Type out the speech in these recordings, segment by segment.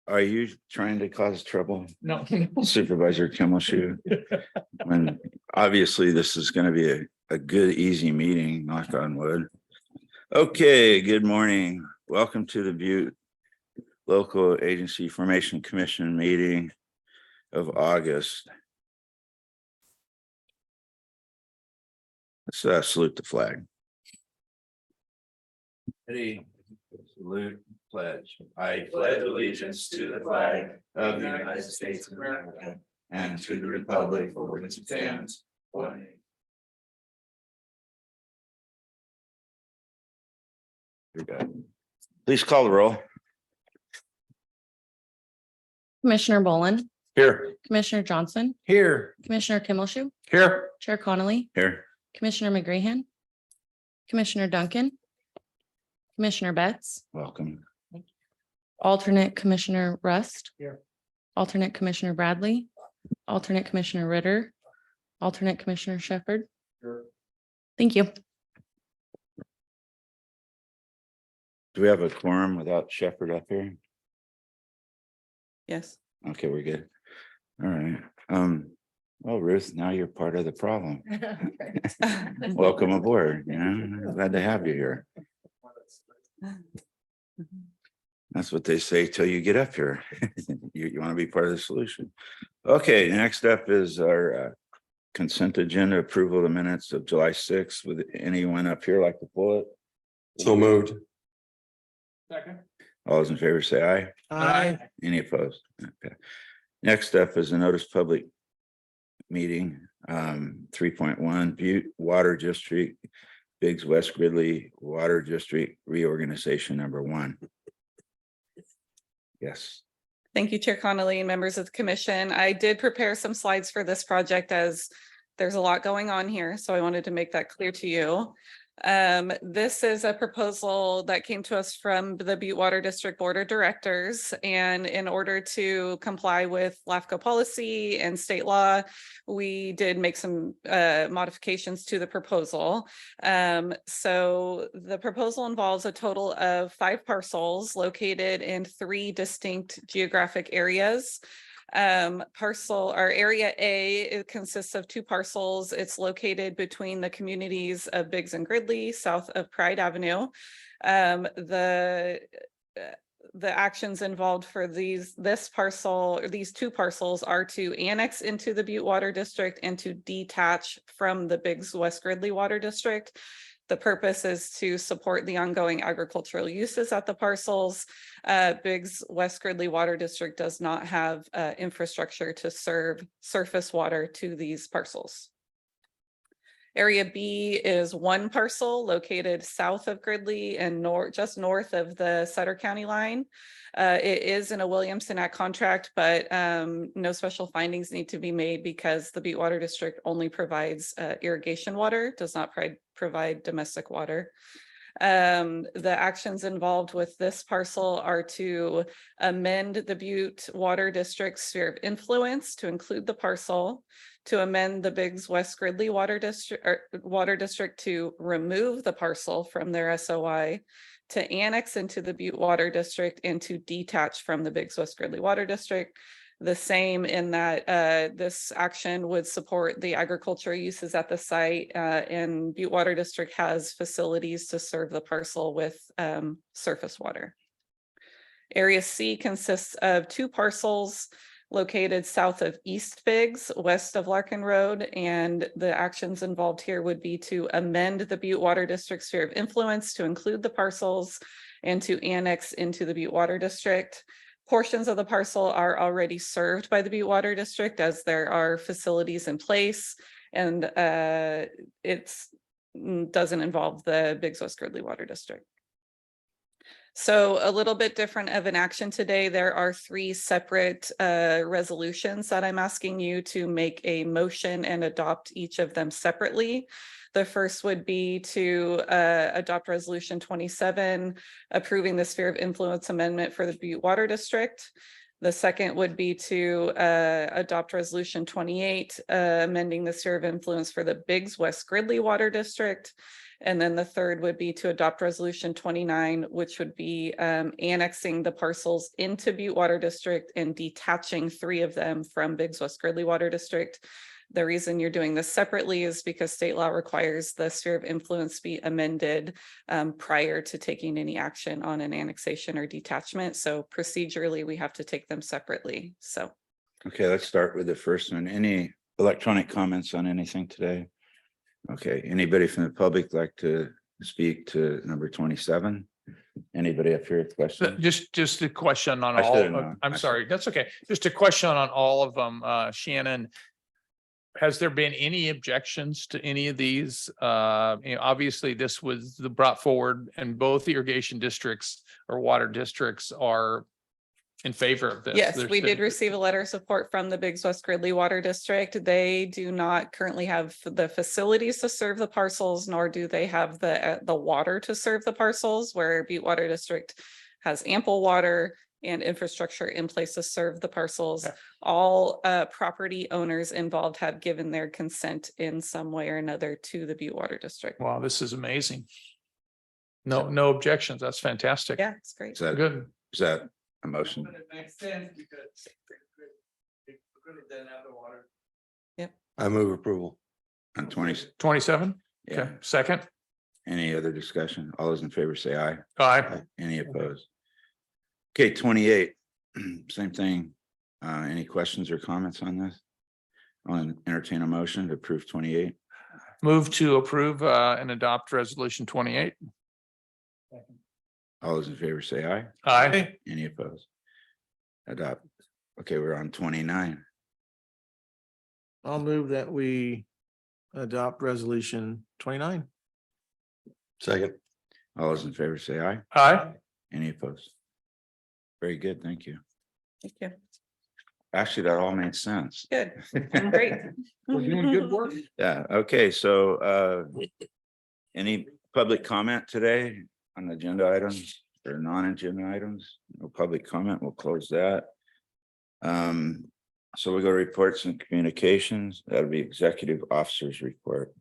Are you trying to cause trouble, No. Supervisor Kimmelshue? When obviously this is going to be a good, easy meeting, knock on wood. Okay, good morning. Welcome to the Butte Local Agency Formation Commission meeting of August. Let's salute the flag. Ready? Salute, pledge. I pledge allegiance to the flag of the United States of America and to the republic for which it stands, one nation. You're good. Please call the roll. Commissioner Boland, Here. Commissioner Johnson, Here. Commissioner Kimmelshue, Here. Chair Connolly, Here. Commissioner McGrehan, Commissioner Duncan, Commissioner Betts, Welcome. alternate Commissioner Rust. Here. Alternate Commissioner Bradley, alternate Commissioner Ritter, alternate Commissioner Shepherd. Here. Thank you. Do we have a quorum without Shepherd up here? Yes. Okay, we're good. All right. Well, Ruth, now you're part of the problem. Welcome aboard. You know, glad to have you here. That's what they say till you get up here. You want to be part of the solution. Okay, next up is our consent agenda approval of the minutes of July 6th. Would anyone up here like to pull it? So moved. Second. All those in favor say aye. Aye. Any opposed? Okay. Next up is a notice public meeting, 3.1 Butte Water District, Biggs West Gridley Water District reorganization number 1. Yes. Thank you, Chair Connolly and members of the commission. I did prepare some slides for this project as there's a lot going on here, so I wanted to make that clear to you. This is a proposal that came to us from the Butte Water District Board of Directors, and in order to comply with LAFCo policy and state law, we did make some modifications to the proposal. So the proposal involves a total of 5 parcels located in 3 distinct geographic areas. Area A, it consists of 2 parcels. It's located between the communities of Biggs and Gridley, south of Pride Avenue. The actions involved for these 2 parcels are to annex into the Butte Water District and to detach from the Biggs West Gridley Water District. The purpose is to support the ongoing agricultural uses at the parcels. Biggs West Gridley Water District does not have infrastructure to serve surface water to these parcels. Area B is 1 parcel located south of Gridley and just north of the Sutter County line. It is in a Williamson Act contract, but no special findings need to be made because the Butte Water District only provides irrigation water, does not provide domestic water. The actions involved with this parcel are to amend the Butte Water District sphere of influence to include the parcel, to amend the Biggs West Gridley Water District to remove the parcel from their SOI, to annex into the Butte Water District, and to detach from the Biggs West Gridley Water District. The same in that this action would support the agricultural uses at the site, and Butte Water District has facilities to serve the parcel with surface water. Area C consists of 2 parcels located south of East Biggs, west of Larkin Road, and the actions involved here would be to amend the Butte Water District sphere of influence to include the parcels and to annex into the Butte Water District. Portions of the parcel are already served by the Butte Water District as there are facilities in place, and it doesn't involve the Biggs West Gridley Water District. So a little bit different of an action today. There are 3 separate resolutions that I'm asking you to make a motion and adopt each of them separately. The first would be to adopt resolution 27, approving the sphere of influence amendment for the Butte Water District. The second would be to adopt resolution 28, amending the sphere of influence for the Biggs West Gridley Water District. And then the third would be to adopt resolution 29, which would be annexing the parcels into Butte Water District and detaching 3 of them from Biggs West Gridley Water District. The reason you're doing this separately is because state law requires the sphere of influence be amended prior to taking any action on an annexation or detachment. So procedurally, we have to take them separately. So. Okay, let's start with the first one. Any electronic comments on anything today? Okay, anybody from the public like to speak to number 27? Anybody up here with questions? Just a question on I all, should've known. I'm I sorry, that's okay. Just a question on all of them. Shannon, has there been any objections to any of these? Obviously this was brought forward and both irrigation districts or water districts are in favor of this. Yes, There's we did been- receive a letter of support from the Biggs West Gridley Water District. They do not currently have the facilities to serve the parcels, nor do they have the water to serve the parcels, where Butte Water District has ample water and infrastructure in place to serve the parcels. Okay. All property owners involved have given their consent in some way or another to the Butte Water District. Wow, this is amazing. No objections. That's fantastic. Yeah, it's great. Good. Is that a motion? It makes sense because it really doesn't have the water. I move approval. On 20, 27? yeah. Okay, second. Any other discussion? All those in favor say aye. Aye. Any opposed? Okay, 28, same thing. Any questions or comments on this? I'll entertain a motion to approve 28. Move to approve and adopt resolution 28. All those in favor say aye. Aye. Any opposed? Adopt. Okay, we're on 29. I'll move that we adopt resolution 29. Second. All those in favor say aye. Aye. Any opposed? Very good, thank you. Thank you. Actually, that all makes sense. Good. Great. We're doing good work. Yeah, okay, so any public comment today on agenda items or non-agenda items? No public comment, we'll close that. So we go to reports and communications. That'll be executive officers report.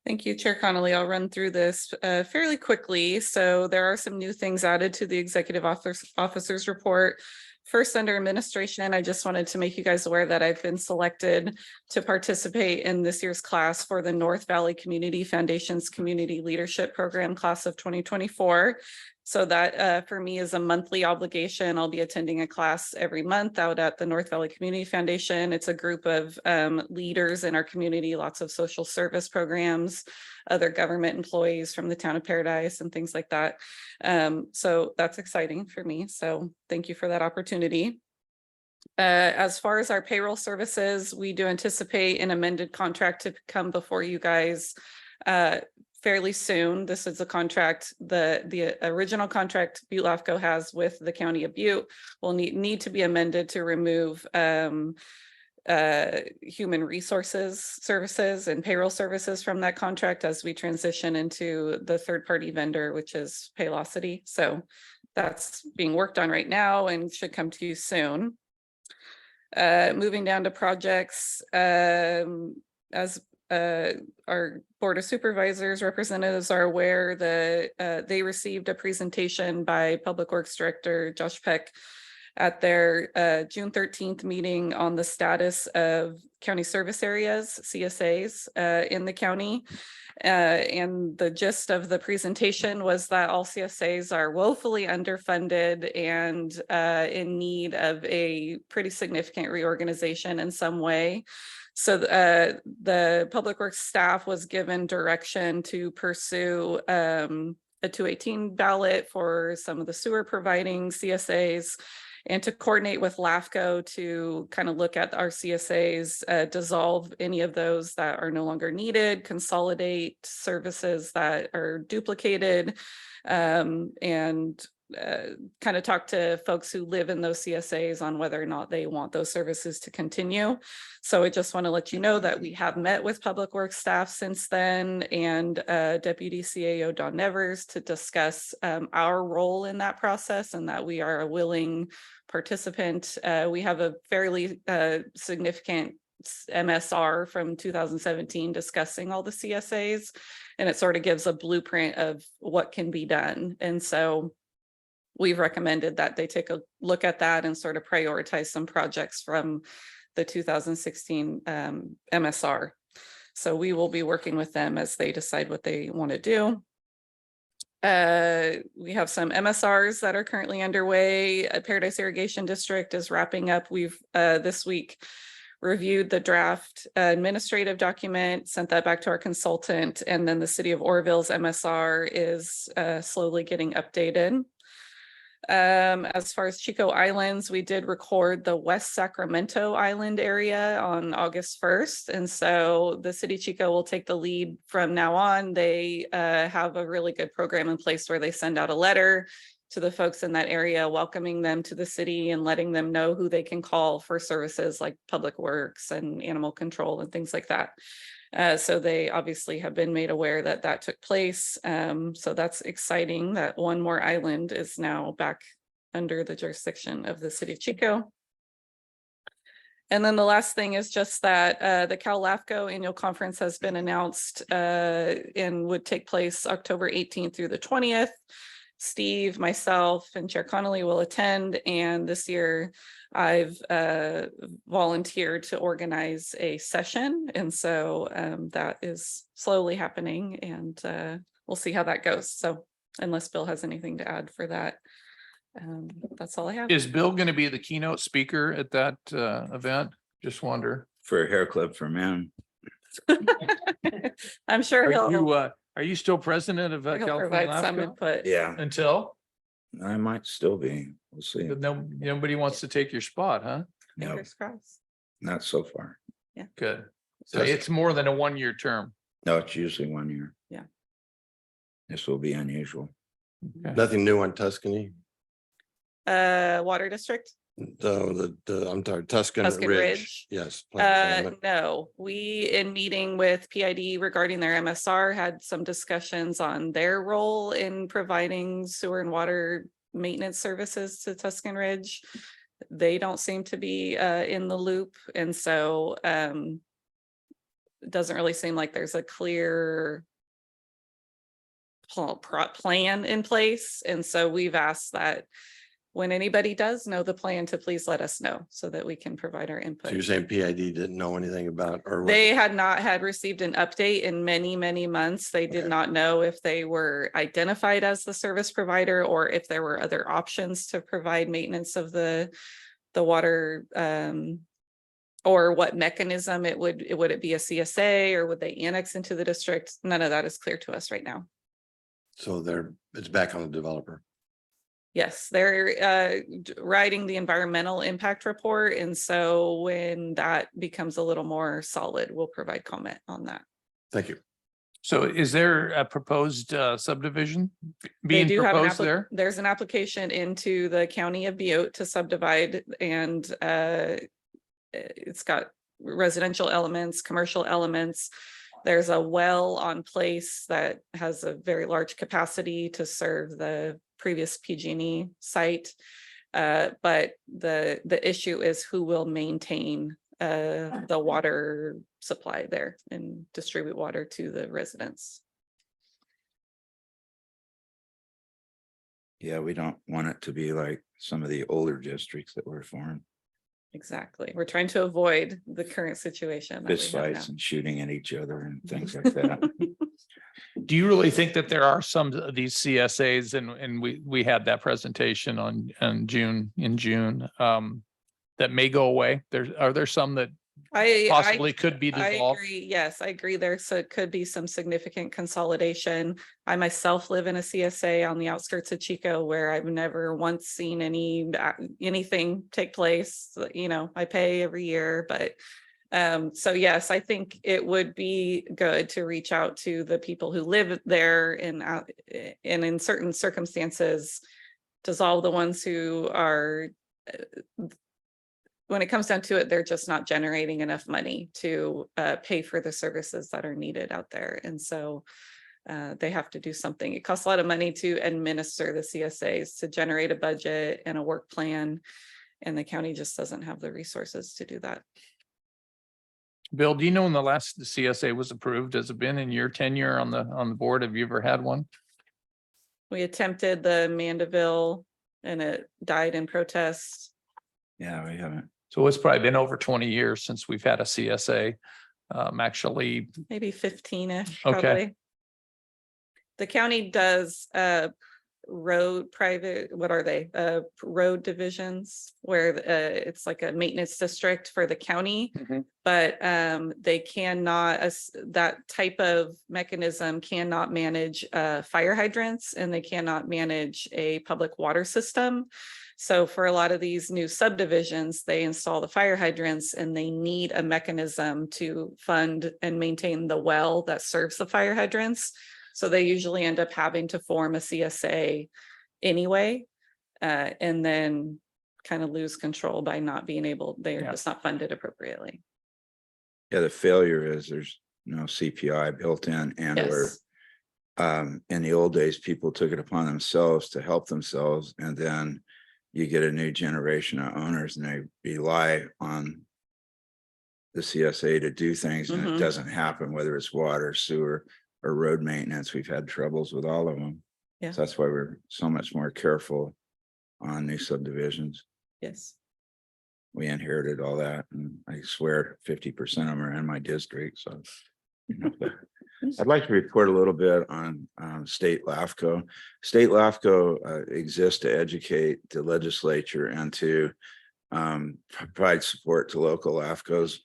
Thank you, Chair Connolly. I'll run through this fairly quickly. So there are some new things added to the executive officers report. First, under administration, I just wanted to make you guys aware that I've been selected to participate in this year's class for the North Valley Community Foundation's Community Leadership Program class of 2024. So that for me is a monthly obligation. I'll be attending a class every month out at the North Valley Community Foundation. It's a group of leaders in our community, lots of social service programs, other government employees from the town of Paradise and things like that. So that's exciting for me. So thank you for that opportunity. As far as our payroll services, we do anticipate an amended contract to come before you guys fairly soon. This is a contract, the original contract Butte LAFCo has with the County of Butte will need to be amended to remove human resources services and payroll services from that contract as we transition into the third-party vendor, which is Paylocity. So that's being worked on right now and should come to you soon. Moving down to projects, as our Board of Supervisors representatives are aware that they received a presentation by Public Works Director Josh Peck at their June 13th meeting on the status of county service areas, CSAs, in the county. And the gist of the presentation was that all CSAs are woefully underfunded and in need of a pretty significant reorganization in some way. So the Public Works staff was given direction to pursue a 218 ballot for some of the sewer providing CSAs and to coordinate with LAFCo to kind of look at our CSAs, dissolve any of those that are no longer needed, consolidate services that are duplicated, and kind of talk to folks who live in those CSAs on whether or not they want those services to continue. So I just want to let you know that we have met with Public Works staff since then and Deputy CAO Don Nevers to discuss our role in that process and that we are a willing participant. We have a fairly significant MSR from 2017 discussing all the CSAs. And it sort of gives a blueprint of what can be done. And so we've recommended that they take a look at that and sort of prioritize some projects from the 2016 MSR. So we will be working with them as they decide what they want to do. We have some MSRs that are currently underway. Paradise Irrigation District is wrapping up. We've this week reviewed the draft administrative document, sent that back to our consultant, and then the City of Oroville's MSR is slowly getting updated. As far as Chico Islands, we did record the West Sacramento Island area on August 1st. And so the City of Chico will take the lead from now on. They have a really good program in place where they send out a letter to the folks in that area, welcoming them to the city and letting them know who they can call for services like public works and animal control and things like that. So they obviously have been made aware that that took place. So that's exciting that one more island is now back under the jurisdiction of the City of Chico. And then the last thing is just that the LAFCo annual conference has been announced and would take place October 18th through the 20th. Steve, myself, and Chair Connolly will attend, and this year I've volunteered to organize a session, and so that is slowly happening, and we'll see how that goes. So unless Bill has anything to add for that, that's all I have. Is Bill going to be the keynote speaker at that event? Just wonder. For a hair club for men. I'm sure Are you still president of he'll California provide some LAFCo? input. Yeah, Until? I might still be. We'll see. But nobody wants to take your spot, huh? No, Fingers crossed. not so far. Good. So it's more than a 1-year term. No, it's usually 1 year. Yeah. This will be unusual. Okay. Nothing new on Tuscany. Water district. The I'm sorry, Tuscan Tuscan Ridge. Ridge. Yes. No, we in meeting with PID regarding their MSR had some discussions on their role in providing sewer and water maintenance services to Tuscan Ridge. They don't seem to be in the loop, and so it doesn't really seem like there's a clear plan in place. And so we've asked that when anybody does know the plan to please let us know so that we can provide our So input. you're saying PID didn't know anything about, or They had not had received an update in many, many months. They did Okay. not know if they were identified as the service provider or if there were other options to provide maintenance of the water, or what mechanism would it be a CSA, or would they annex into the district? None of that is clear to us right now. so it's back on the developer. Yes, they're writing the environmental impact report. And so when that becomes a little more solid, we'll provide comment on that. Thank you. So is there a proposed subdivision They being do have proposed there? there's an application into the county of Butte to subdivide, and it's got residential elements, commercial elements. There's a well on place that has a very large capacity to serve the previous PG&E site. But the issue is who will maintain the water supply there and distribute water to the residents. Yeah, we don't want it to be like some of the older districts that were formed. Exactly. We're trying to avoid the current situation. that we Fist have fights now. and shooting at each other and things like that. Do you really think that there are some of these CSAs, and we had that presentation in June, that may go away? Are there some that possibly could be I dissolved? agree. Yes, I agree. Could be some significant consolidation. I myself live in a CSA on the outskirts of Chico where I've never once seen anything take place. You know, I pay every year, but so yes, I think it would be good to reach out to the people who live there and in certain circumstances, dissolve the ones who are when it comes down to it, they're just not generating enough money to pay for the services that are needed out there. And so they have to do something. It costs a lot of money to administer the CSAs, to generate a budget and a work plan. And the county just doesn't have the resources to do that. Bill, do you know when the last CSA was approved? Has it been in your tenure on the board? Have you ever had one? We attempted the Mandeville and it died in protest. Yeah, we haven't. So it's probably been over 20 years since we've had a CSA. Actually, Maybe 15-ish, Okay. probably. The county does road private, what are they? Road divisions where it's like a maintenance district for the county. Mhm. But they cannot, that type of mechanism cannot manage fire hydrants, and they cannot manage a public water system. So for a lot of these new subdivisions, they install the fire hydrants and they need a mechanism to fund and maintain the well that serves the fire hydrants. So they usually end up having to form a CSA anyway, and then kind of lose control by not being able, they're Yeah. just not funded appropriately. Yeah, the failure is there's no CPI built in and or Yes. in the old days, people took it upon themselves to help themselves. And then you get a new generation of owners and they rely on the CSA to do things and it Mhm. doesn't happen, whether it's water, sewer, or road maintenance. We've had troubles with all of them. Yeah. So that's why we're so much more careful on new subdivisions. Yes. We inherited all that, and I swear 50% of them are in my district, so. You know, but I'd like to report a little bit on state LAFCo. State LAFCO exists to educate the legislature and to provide support to local LAFCOs.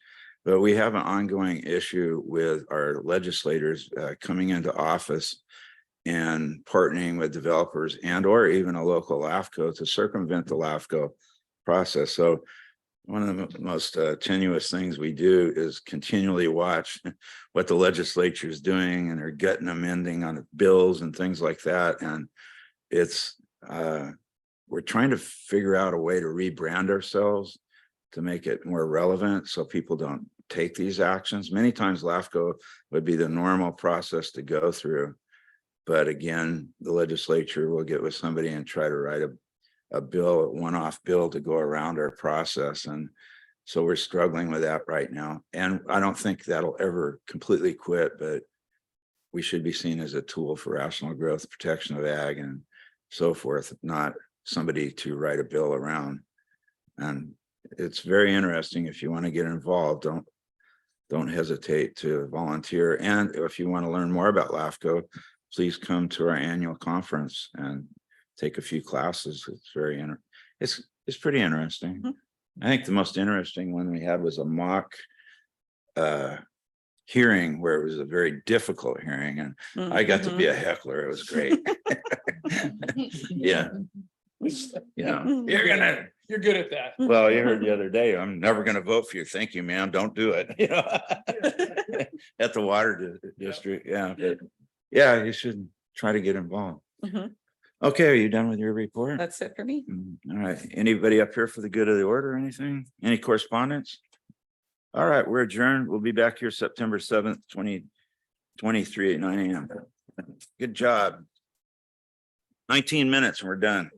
But we have an ongoing issue with our legislators coming into office and partnering with developers and or even a local LAFCO to circumvent the LAFCO process. So one of the most tenuous things we do is continually watch what the legislature is doing, and they're getting amending on bills and things like that. And it's we're trying to figure out a way to rebrand ourselves to make it more relevant so people don't take these actions. Many times LAFCO would be the normal process to go through. But again, the legislature will get with somebody and try to write a bill, a one-off bill to go around our process. And so we're struggling with that right now. And I don't think that'll ever completely quit, but we should be seen as a tool for rational growth, protection of ag and so forth, not somebody to write a bill around. And it's very interesting. If you want to get involved, don't hesitate to volunteer. And if you want to learn more about LAFCO, please come to our annual conference and take a few classes. It's very it's pretty interesting. Mhm. I think the most interesting one we had was a mock hearing where it was a very difficult hearing, and I got to be a heckler. It was great. Yeah. You're good at that. Well, you heard the other day, I'm never gonna vote for you. Thank you, ma'am. Don't do it. You know, at the water district. Yeah. But yeah, you should try to get involved. Mhm. Okay, are you done with your report? That's it for me. All right. Anybody up here for the good of the order or anything? Any correspondence? All right, we're adjourned. We'll be back here September 7th, 2023 at 9 a.m. Good job. 19 minutes and we're done.